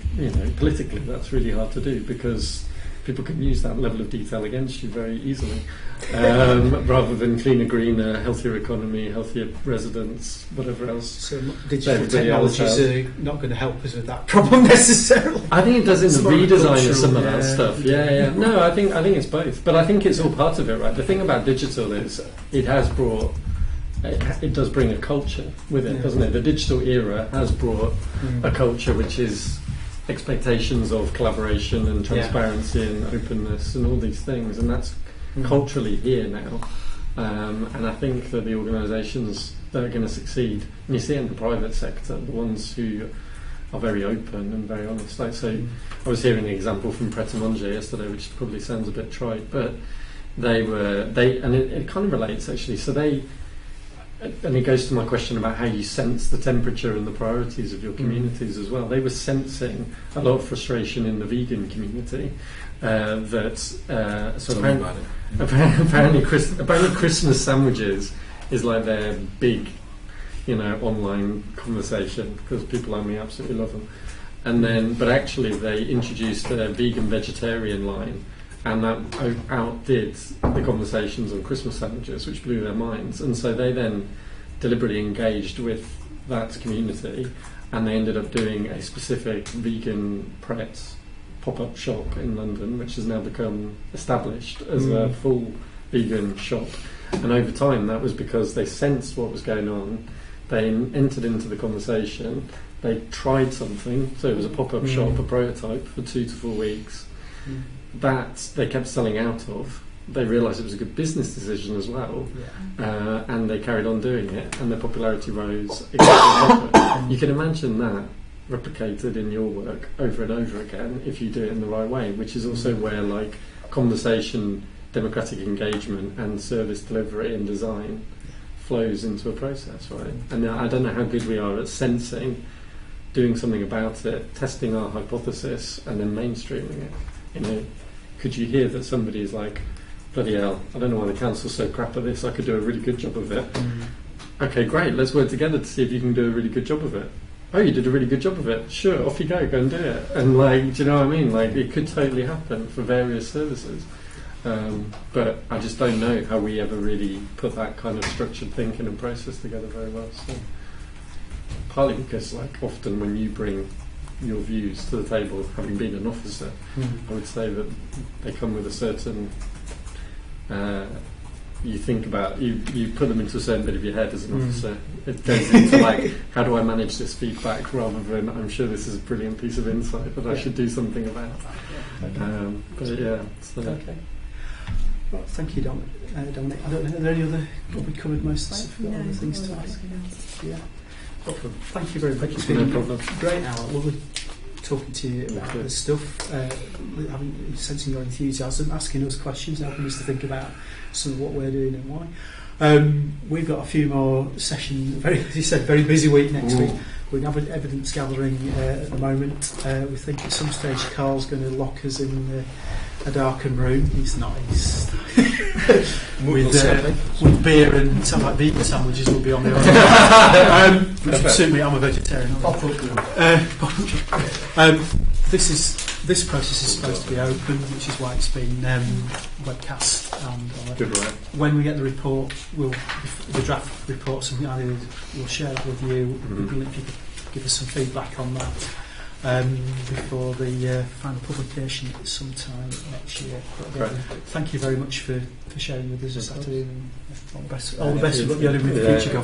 politically. That's really hard to do because people can use that level of detail against you very easily, rather than cleaner, greener, healthier economy, healthier residents, whatever else. So digital technologies are not going to help us with that problem necessarily. I think it does in the redesign of some of that stuff. Yeah. No, I think it's both, but I think it's all part of it, right? The thing about digital is it does bring a culture with it, doesn't it? The digital era has brought a culture which is expectations of collaboration and transparency and openness and all these things, and that's culturally here now, and I think that the organisations that are going to succeed, and you see it in the private sector, the ones who are very open and very honest. I was hearing an example from Pret a Manger yesterday, which probably sounds a bit trite, but it kind of relates actually. So and it goes to my question about how you sense the temperature and the priorities of your communities as well. They were sensing a lot of frustration in the vegan community apparently Christmas sandwiches is like their big online conversation, because people like me absolutely love them. And then, but actually, they introduced a vegan-vegetarian line, and that outdid the conversations on Christmas sandwiches, which blew their minds. And so they then deliberately engaged with that community, and they ended up doing a specific vegan Pret pop-up shop in London, which has now become established as a full vegan shop. And over time, that was because they sensed what was going on. They entered into the conversation. They tried something, so it was a pop-up shop, a prototype, for 2 to 4 weeks. That they kept selling out of. They realised it was a good business decision as well, and they carried on doing it, and their popularity rose. You can imagine that replicated in your work over and over again if you do it in the right way, which is also where like conversation, democratic engagement, and service delivery and design flows into a process, right? And I don't know how good we are at sensing, doing something about it, testing our hypothesis, and then mainstreaming it. Could you hear that somebody is like, bloody hell, I don't know why the council's so crap at this, I could do a really good job of it. Okay, great, let's work together to see if you can do a really good job of it. Oh, you did a really good job of it. Sure, off you go and do it. And do you know what I mean? It could totally happen for various services. But I just don't know how we ever really put that kind of structured thinking and process together very well. So, partly because often when you bring your views to the table, having been an officer, I would say that they come with a certain you think about, you put them into a certain bit of your head as an officer. It goes into how do I manage this feedback, rather than I'm sure this is a brilliant piece of insight that I should do something about. Okay. Well, thank you, Dominic. I don't know, are there any other, have we covered most of the other things to ask? Yeah. Well, thank you very much. It's been a great hour. Lovely talking to you about this stuff, sensing your enthusiasm, asking us questions, helping us to think about some of what we're doing and why. We've got a few more sessions, as you said, very busy week next week. We have an evidence gathering at the moment. We think at some stage Carl's going to lock us in a darkened room. He's not. With beer and something like vegan sandwiches will be on the order. Which would suit me. I'm a vegetarian. This process is supposed to be open, which is why it's been webcast. And Good, right. when we get the report, the draft report, something I did, we'll share that with you. It'd be brilliant if you could give us some feedback on that before the final publication sometime next year. But, thank you very much for sharing with us this afternoon. All the best with what you're doing with FutureGov.